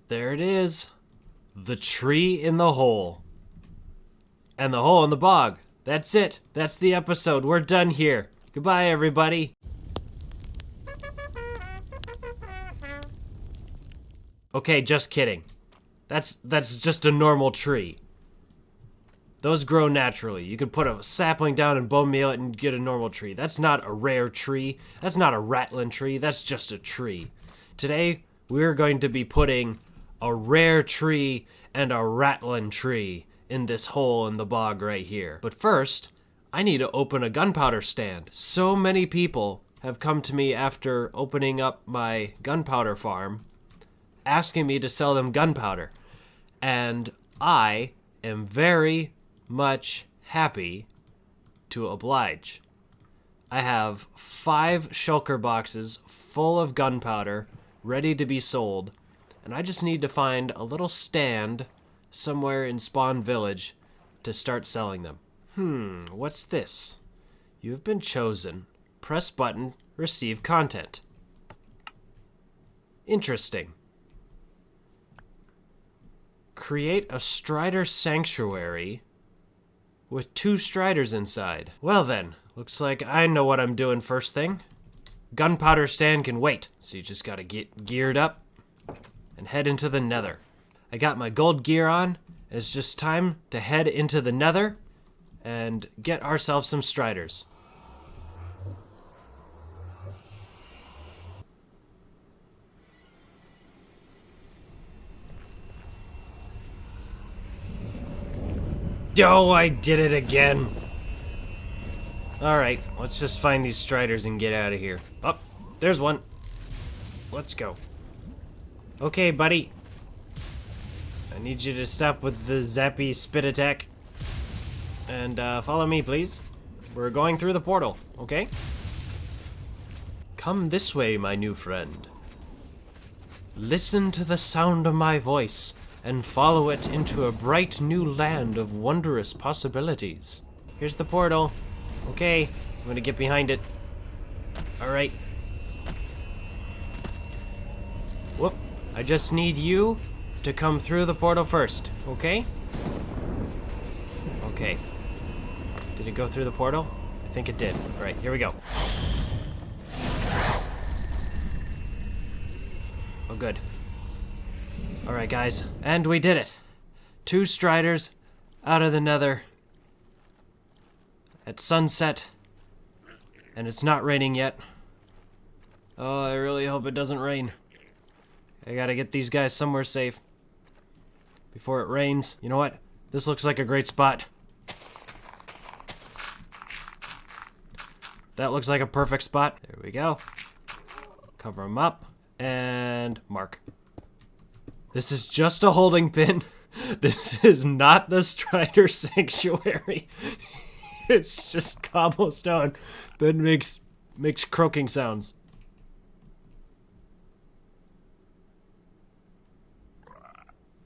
There it is. The tree in the hole. And the hole in the bog. That's it. That's the episode. We're done here. Goodbye, everybody. Okay, just kidding. That's just a normal tree. Those grow naturally. You could put a sapling down and bone meal it and get a normal tree. That's not a rare tree. That's not a Rattlin Tree. That's just a tree. Today, we're going to be putting a rare tree and a Rattlin Tree in this hole in the bog right here. But first, I need to open a gunpowder stand. So many people have come to me after opening up my gunpowder farm asking me to sell them gunpowder. And I am very much happy to oblige. I have 5 shulker boxes full of gunpowder ready to be sold, and I just need to find a little stand somewhere in Spawn Village to start selling them. What's this? You have been chosen. Press button, receive content. Interesting. Create a Strider sanctuary with 2 Striders inside. Well then, looks like I know what I'm doing first thing. Gunpowder stand can wait, so you just gotta get geared up and head into the nether. I got my gold gear on, and it's just time to head into the nether and get ourselves some Striders. Oh, I did it again. Alright, let's just find these Striders and get out of here. Oh, there's one. Let's go. Okay, buddy. I need you to stop with the zappy spit attack. And follow me, please. We're going through the portal, okay? Come this way, my new friend. Listen to the sound of my voice and follow it into a bright new land of wondrous possibilities. Here's the portal. Okay, I'm gonna get behind it. Alright. Whoop. I just need you to come through the portal first, okay? Okay. Did it go through the portal? I think it did. Alright, here we go. Oh, good. Alright, guys. And we did it. 2 Striders out of the nether at sunset. And it's not raining yet. Oh, I really hope it doesn't rain. I gotta get these guys somewhere safe before it rains. You know what? This looks like a great spot. That looks like a perfect spot. There we go. Cover them up and mark. This is just a holding pin. This is not the Strider sanctuary. It's just cobblestone that makes croaking sounds.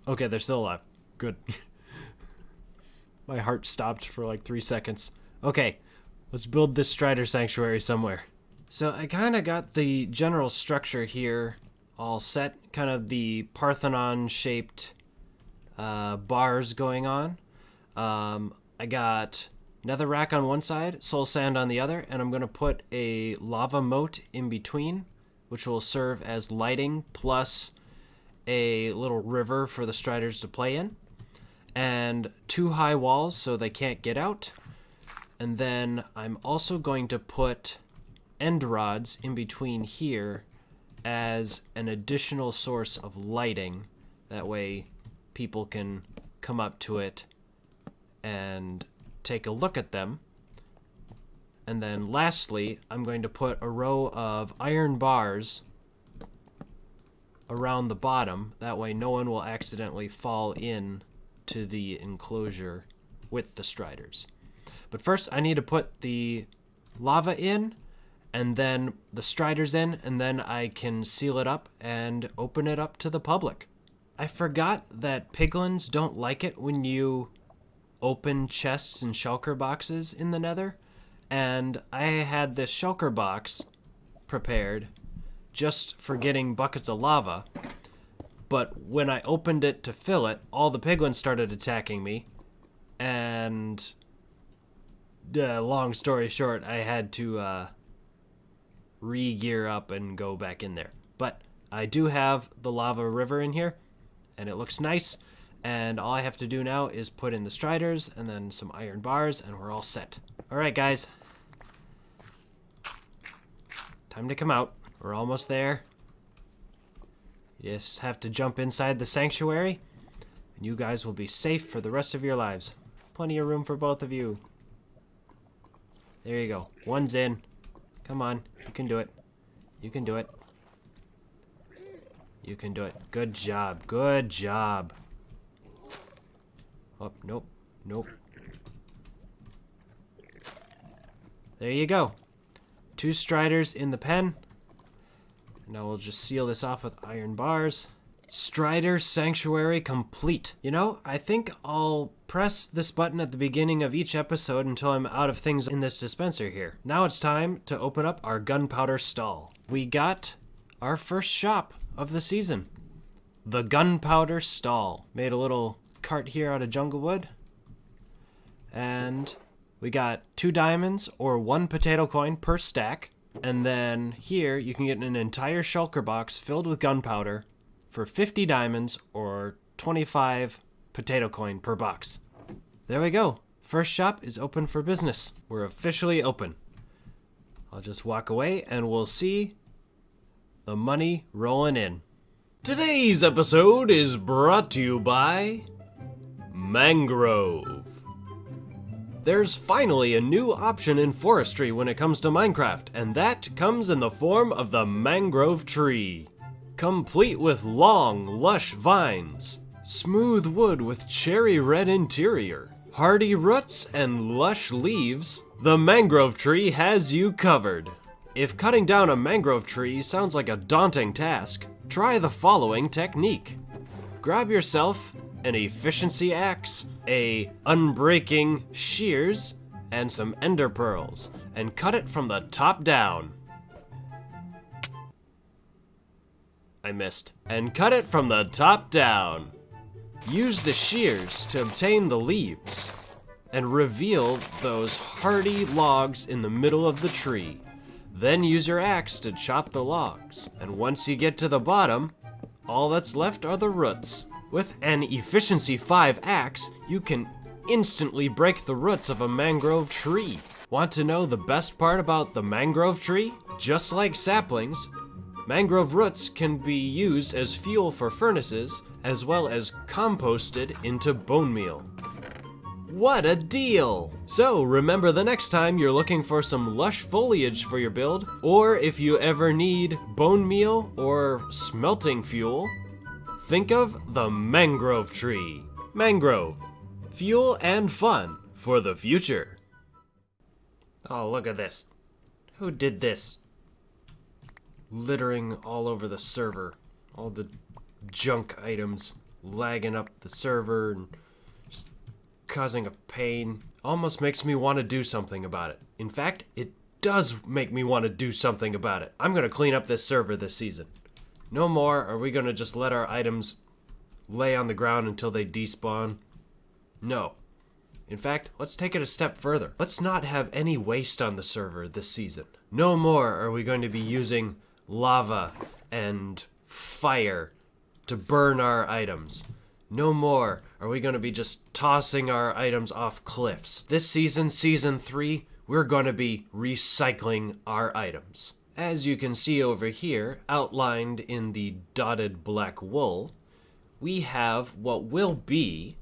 Okay, they're still alive. Good. My heart stopped for like 3 seconds. Okay, let's build this Strider sanctuary somewhere. So I kind of got the general structure here all set. Kind of the Parthenon-shaped bars going on. I got netherrack on one side, soul sand on the other, and I'm going to put a lava moat in between, which will serve as lighting plus a little river for the Striders to play in. And 2 high walls so they can't get out. And then I'm also going to put end rods in between here as an additional source of lighting. That way people can come up to it and take a look at them. And then lastly, I'm going to put a row of iron bars around the bottom. That way no one will accidentally fall in to the enclosure with the Striders. But first I need to put the lava in, and then the Striders in, and then I can seal it up and open it up to the public. I forgot that piglins don't like it when you open chests and shulker boxes in the nether, and I had this shulker box prepared just for getting buckets of lava, but when I opened it to fill it, all the piglins started attacking me, and long story short, I had to re-gear up and go back in there. But I do have the lava river in here, and it looks nice, and all I have to do now is put in the striders and then some iron bars, and we're all set. Alright guys, time to come out. We're almost there. You just have to jump inside the sanctuary, and you guys will be safe for the rest of your lives. Plenty of room for both of you. There you go. One's in. Come on. You can do it. You can do it. You can do it. Good job. Good job. Oh, nope. Nope. There you go. 2 striders in the pen. Now we'll just seal this off with iron bars. Strider Sanctuary complete. You know, I think I'll press this button at the beginning of each episode until I'm out of things in this dispenser here. Now it's time to open up our gunpowder stall. We got our first shop of the season. The gunpowder stall. Made a little cart here out of jungle wood. And we got 2 diamonds or 1 potato coin per stack. And then here you can get an entire shulker box filled with gunpowder for 50 diamonds or 25 potato coin per box. There we go. First shop is open for business. We're officially open. I'll just walk away and we'll see the money rolling in. Today's episode is brought to you by Mangrove. There's finally a new option in forestry when it comes to Minecraft, and that comes in the form of the Mangrove tree. Complete with long, lush vines, smooth wood with cherry red interior, hardy roots and lush leaves, the mangrove tree has you covered. If cutting down a mangrove tree sounds like a daunting task, try the following technique. Grab yourself an efficiency axe, a unbreaking shears, and some ender pearls, and cut it from the top down. I missed. And cut it from the top down. Use the shears to obtain the leaves, and reveal those hardy logs in the middle of the tree. Then use your axe to chop the logs, and once you get to the bottom, all that's left are the roots. With an efficiency 5 axe, you can instantly break the roots of a mangrove tree. Want to know the best part about the mangrove tree? Just like saplings, mangrove roots can be used as fuel for furnaces, as well as composted into bone meal. What a deal! So remember, the next time you're looking for some lush foliage for your build, or if you ever need bone meal or smelting fuel, think of the mangrove tree. Mangrove. Fuel and fun for the future. Oh, look at this. Who did this? Littering all over the server. All the junk items lagging up the server and just causing a pain. Almost makes me want to do something about it. In fact, it does make me want to do something about it. I'm going to clean up this server this season. No more are we going to just let our items lay on the ground until they despawn. No. In fact, let's take it a step further. Let's not have any waste on the server this season. No more are we going to be using lava and fire to burn our items. No more are we going to be just tossing our items off cliffs. This season, season 3, we're going to be recycling our items. As you can see over here, outlined in the dotted black wool, we have what will be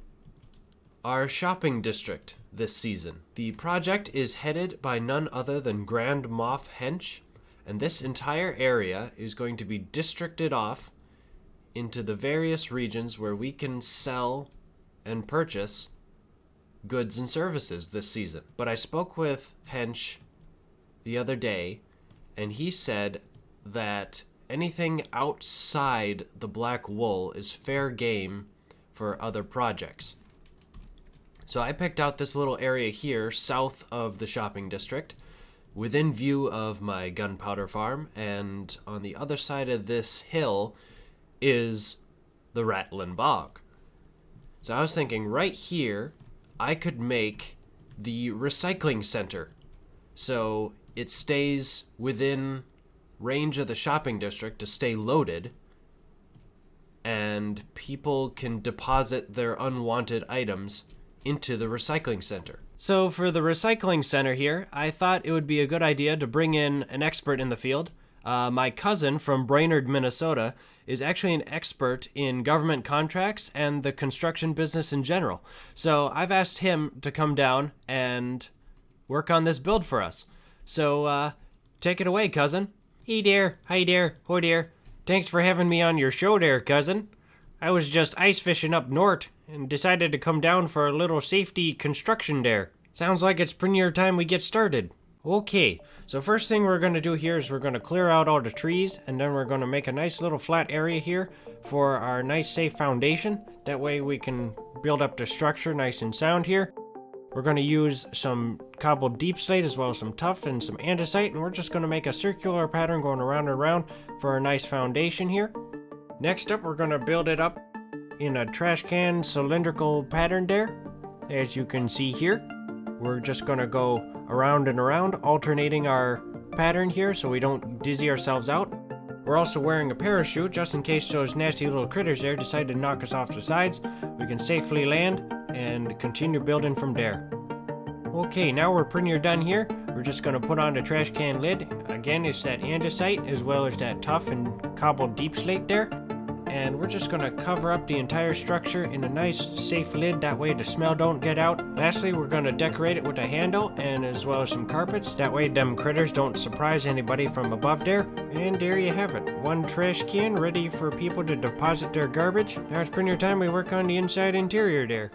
our shopping district this season. The project is headed by none other than Grand Moff Hench, and this entire area is going to be districted off into the various regions where we can sell and purchase goods and services this season. But I spoke with Hench the other day, and he said that anything outside the black wool is fair game for other projects. So I picked out this little area here south of the shopping district, within view of my gunpowder farm, and on the other side of this hill is the Rattlin Bog. So I was thinking right here, I could make the recycling center. So it stays within range of the shopping district to stay loaded, and people can deposit their unwanted items into the recycling center. So for the recycling center here, I thought it would be a good idea to bring in an expert in the field. My cousin from Brainerd, Minnesota, is actually an expert in government contracts and the construction business in general. So I've asked him to come down and work on this build for us. So take it away, cousin. Hey there, hi there, ho there. Thanks for having me on your show there, cousin. I was just ice fishing up north and decided to come down for a little safety construction there. Sounds like it's pretty near time we get started. Okay, so first thing we're going to do here is we're going to clear out all the trees, and then we're going to make a nice little flat area here for our nice safe foundation. That way we can build up the structure nice and sound here. We're going to use some cobbled deep slate as well as some tuff and some andesite, and we're just going to make a circular pattern going around and around for a nice foundation here. Next up, we're going to build it up in a trash can cylindrical pattern there, as you can see here. We're just going to go around and around, alternating our pattern here so we don't dizzy ourselves out. We're also wearing a parachute just in case those nasty little critters there decide to knock us off the sides. We can safely land and continue building from there. Okay, now we're pretty near done here. We're just going to put on the trash can lid. Again, it's that andesite as well as that tuff and cobbled deep slate there. And we're just going to cover up the entire structure in a nice safe lid, that way the smell don't get out. Lastly, we're going to decorate it with a handle and as well as some carpets, that way them critters don't surprise anybody from above there. And there you have it, one trash can ready for people to deposit their garbage. Now it's pretty near time we work on the inside interior there.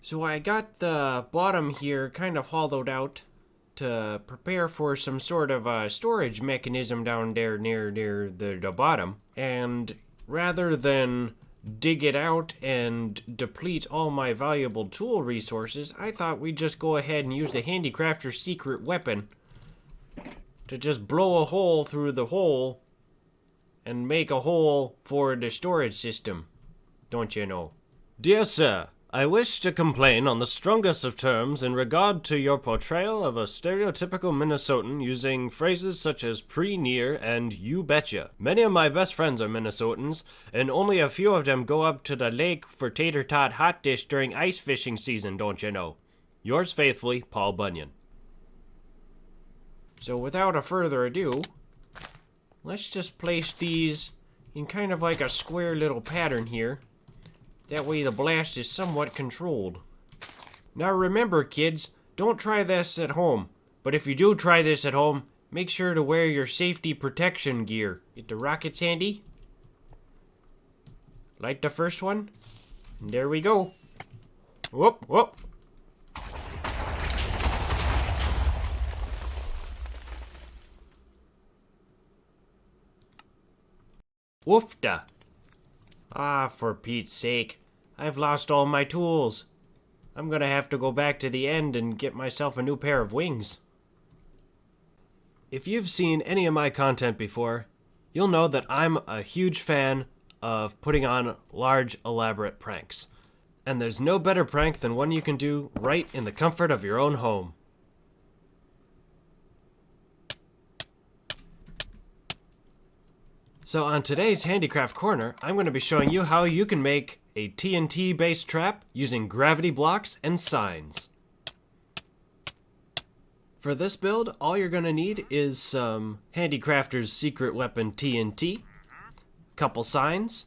So I got the bottom here kind of hollowed out to prepare for some sort of storage mechanism down there near the bottom. And rather than dig it out and deplete all my valuable tool resources, I thought we'd just go ahead and use the handicrafter's secret weapon to just blow a hole through the hole and make a hole for the storage system. Don't you know? Dear sir, I wish to complain on the strongest of terms in regard to your portrayal of a stereotypical Minnesotan using phrases such as pre-near and you betcha. Many of my best friends are Minnesotans, and only a few of them go up to the lake for tater tot hot dish during ice fishing season, don't you know? Yours faithfully, Paul Bunyan. So without a further ado, let's just place these in kind of like a square little pattern here. That way the blast is somewhat controlled. Now remember, kids, don't try this at home. But if you do try this at home, make sure to wear your safety protection gear. Get the rockets handy. Light the first one. And there we go. Whoop, whoop. Woofda. Ah, for Pete's sake. I've lost all my tools. I'm gonna have to go back to the end and get myself a new pair of wings. If you've seen any of my content before, you'll know that I'm a huge fan of putting on large, elaborate pranks. And there's no better prank than one you can do right in the comfort of your own home. So on today's Handicraft Corner, I'm going to be showing you how you can make a TNT-based trap using gravity blocks and signs. For this build, all you're going to need is some Handicrafter's secret weapon TNT, a couple signs,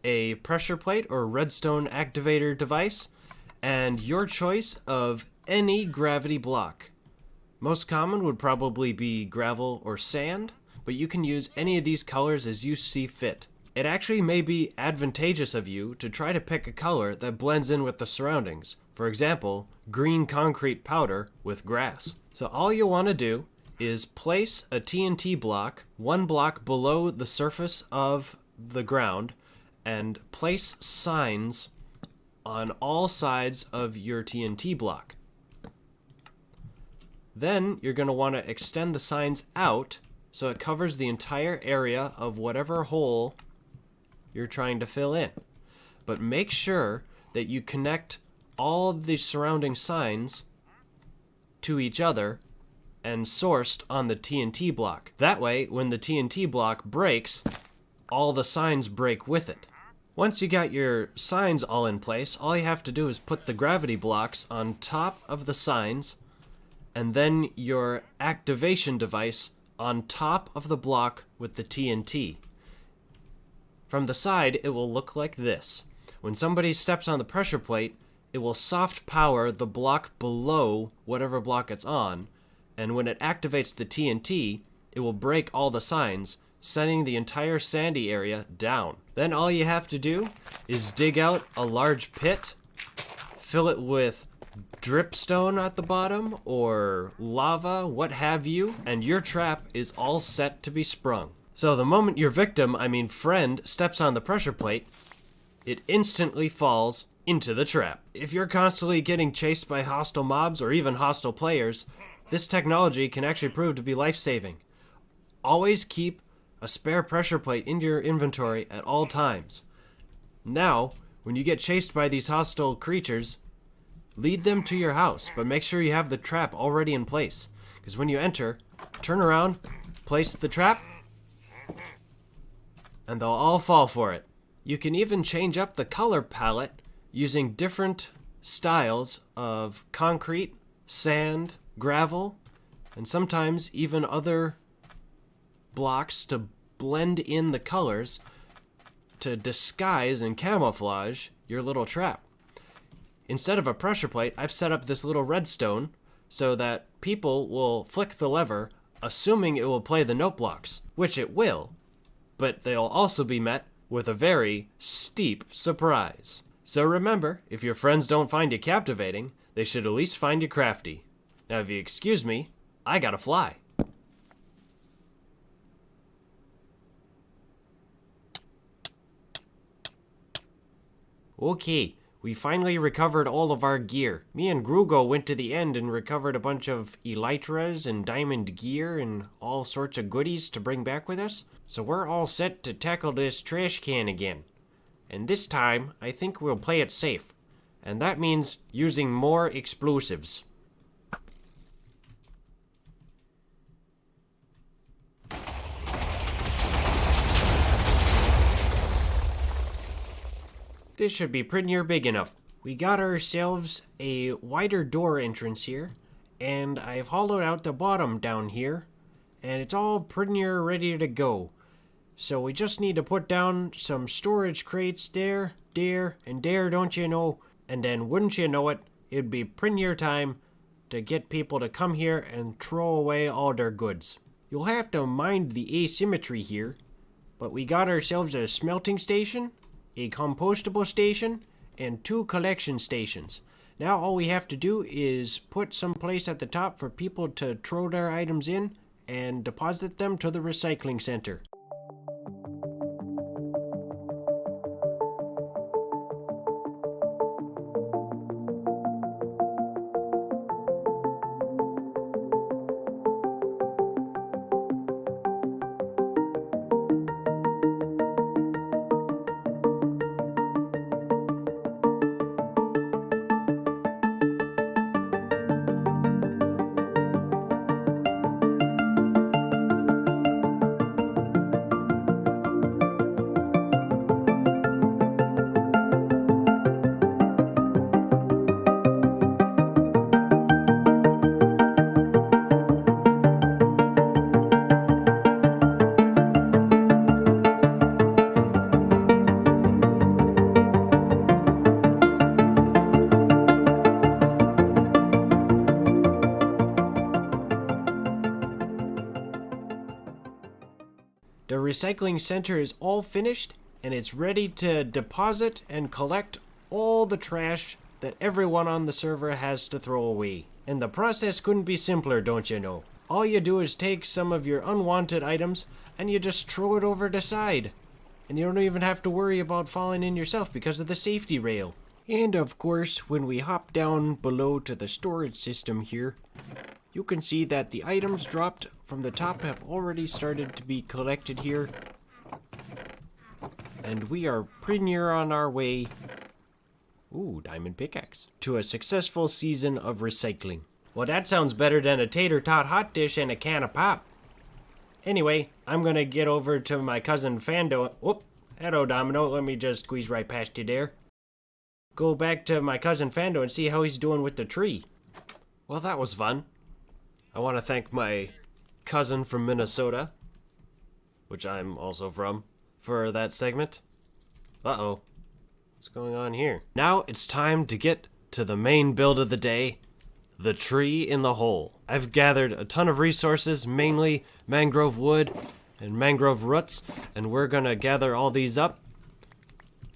a pressure plate or redstone activator device, and your choice of any gravity block. Most common would probably be gravel or sand, but you can use any of these colors as you see fit. It actually may be advantageous of you to try to pick a color that blends in with the surroundings. For example, green concrete powder with grass. So all you want to do is place a TNT block one block below the surface of the ground and place signs on all sides of your TNT block. Then you're going to want to extend the signs out so it covers the entire area of whatever hole you're trying to fill in. but make sure that you connect all of the surrounding signs to each other and sourced on the TNT block. That way, when the TNT block breaks, all the signs break with it. Once you got your signs all in place, all you have to do is put the gravity blocks on top of the signs, and then your activation device on top of the block with the TNT. From the side, it will look like this. When somebody steps on the pressure plate, it will soft power the block below whatever block it's on, and when it activates the TNT, it will break all the signs, sending the entire sandy area down. Then all you have to do is dig out a large pit, fill it with dripstone at the bottom, or lava, what have you, and your trap is all set to be sprung. So the moment your friend, steps on the pressure plate, it instantly falls into the trap. If you're constantly getting chased by hostile mobs or even hostile players, this technology can actually prove to be life-saving. Always keep a spare pressure plate in your inventory at all times. Now, when you get chased by these hostile creatures, lead them to your house, but make sure you have the trap already in place. Because when you enter, turn around, place the trap, and they'll all fall for it. You can even change up the color palette using different styles of concrete, sand, gravel, and sometimes even other blocks to blend in the colors to disguise and camouflage your little trap. Instead of a pressure plate, I've set up this little redstone so that people will flick the lever assuming it will play the note blocks, which it will, but they'll also be met with a very steep surprise. So remember, if your friends don't find you captivating, they should at least find you crafty. Now if you excuse me, I gotta fly. Okay, we finally recovered all of our gear. Me and Grugo went to the end and recovered a bunch of elytras and diamond gear and all sorts of goodies to bring back with us. So we're all set to tackle this trash can again. And this time, I think we'll play it safe. And that means using more explosives. This should be pretty near big enough. We got ourselves a wider door entrance here, and I've hollowed out the bottom down here, and it's all pretty near ready to go. So we just need to put down some storage crates there, and there, don't you know? And then wouldn't you know it, it'd be pretty near time to get people to come here and throw away all their goods. You'll have to mind the asymmetry here, but we got ourselves a smelting station, a compostable station, and 2 collection stations. Now all we have to do is put some place at the top for people to throw their items in and deposit them to the recycling center. The recycling center is all finished, and it's ready to deposit and collect all the trash that everyone on the server has to throw away. And the process couldn't be simpler, don't you know? All you do is take some of your unwanted items, and you just throw it over the side. And you don't even have to worry about falling in yourself because of the safety rail. And of course, when we hop down below to the storage system here, you can see that the items dropped from the top have already started to be collected here. And we are pretty near on our way, ooh, diamond pickaxe, to a successful season of recycling. Well, that sounds better than a tater tot hot dish and a can of pop. Anyway, I'm gonna get over to my cousin Fando. Whoop, hello Domino, let me just squeeze right past you there. Go back to my cousin Fando and see how he's doing with the tree. Well, that was fun. I want to thank my cousin from Minnesota, which I'm also from, for that segment. Uh-oh. What's going on here? Now it's time to get to the main build of the day, the tree in the hole. I've gathered a ton of resources, mainly mangrove wood and mangrove roots, and we're gonna gather all these up,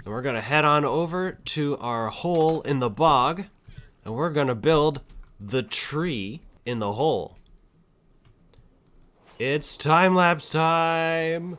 and we're gonna head on over to our hole in the bog, and we're gonna build the tree in the hole. It's time-lapse time!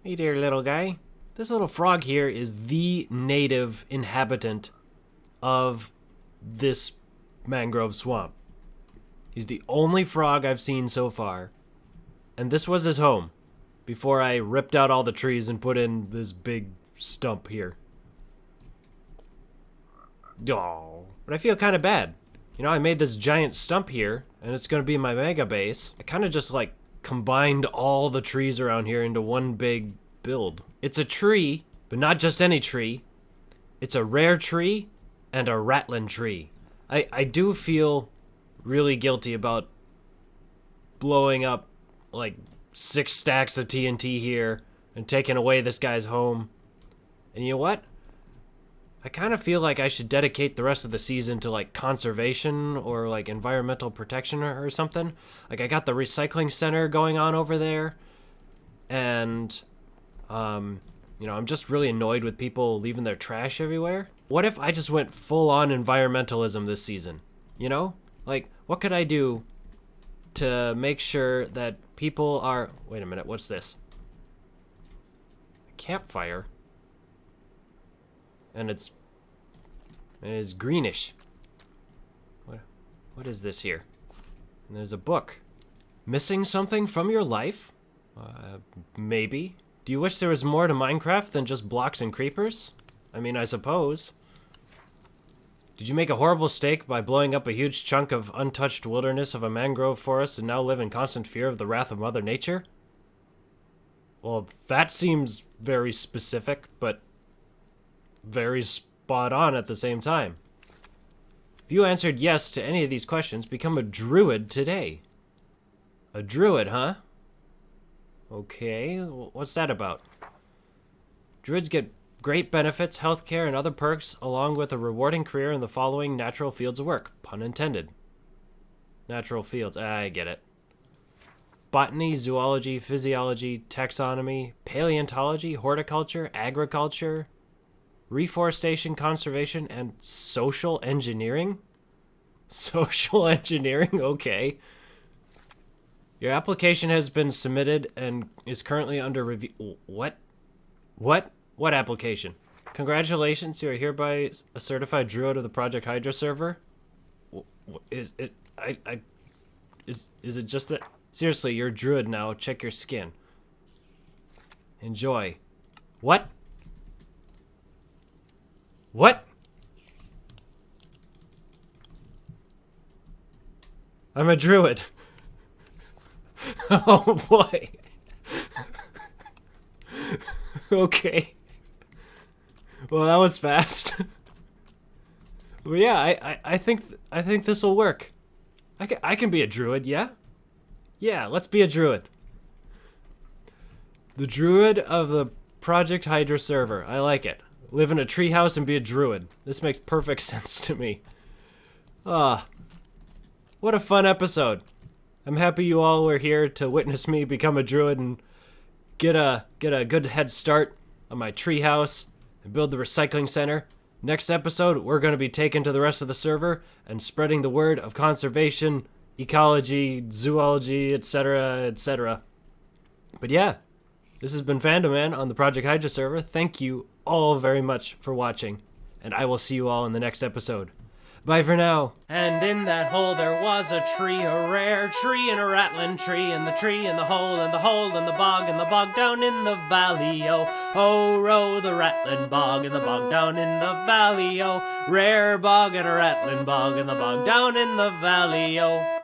Hey there, little guy. This little frog here is the native inhabitant of this mangrove swamp. He's the only frog I've seen so far. And this was his home before I ripped out all the trees and put in this big stump here. Oh, but I feel kind of bad. You know, I made this giant stump here, and it's going to be my mega base. I kind of just, like, combined all the trees around here into one big build. It's a tree, but not just any tree. It's a rare tree and a Rattlin Tree. I do feel really guilty about blowing up, like, 6 stacks of TNT here and taking away this guy's home. And you know what? I kind of feel like I should dedicate the rest of the season to, like, conservation or, like, environmental protection or something. Like, I got the recycling center going on over there, and, you know, I'm just really annoyed with people leaving their trash everywhere. What if I just went full-on environmentalism this season? You know? Like, what could I do to make sure that people are... Wait a minute, what's this? A campfire? And it is greenish. What is this here? And there's a book. Missing something from your life? Maybe. Do you wish there was more to Minecraft than just blocks and creepers? I mean, I suppose. Did you make a horrible mistake by blowing up a huge chunk of untouched wilderness of a mangrove forest and now live in constant fear of the wrath of Mother Nature? Well, that seems very specific, but very spot on at the same time. If you answered yes to any of these questions, become a druid today. A druid, huh? Okay, what's that about? Druids get great benefits, healthcare, and other perks, along with a rewarding career in the following natural fields of work. Pun intended. Natural fields. I get it. Botany, zoology, physiology, taxonomy, paleontology, horticulture, agriculture, reforestation, conservation, and social engineering? Social engineering? Okay. Your application has been submitted and is currently under review. What? What? What application? Congratulations, you are hereby a certified Druid of the Project Hydra server. Is it? Is it just that? Seriously, you're a Druid now. Check your skin. Enjoy. What? What? I'm a Druid. Oh boy. Okay. Well, that was fast. Well, yeah, I think this will work. I can be a Druid, yeah? Yeah, let's be a Druid. The Druid of the Project Hydra server. I like it. Live in a treehouse and be a Druid. This makes perfect sense to me. Ah, what a fun episode. I'm happy you all were here to witness me become a Druid and get a good head start on my treehouse and build the recycling center. Next episode, we're going to be taken to the rest of the server and spreading the word of conservation, ecology, zoology, etc., etc. But yeah, this has been fandoman on the Project Hydra server. Thank you all very much for watching, and I will see you all in the next episode. Bye for now. And in that hole there was a tree, a rare tree and a Rattlin Tree, and the tree in the hole and the hole in the bog down in the valley, oh. Oh, row the Rattlin bog and the bog down in the valley, oh. Rare bog and a Rattlin bog and the bog down in the valley, oh.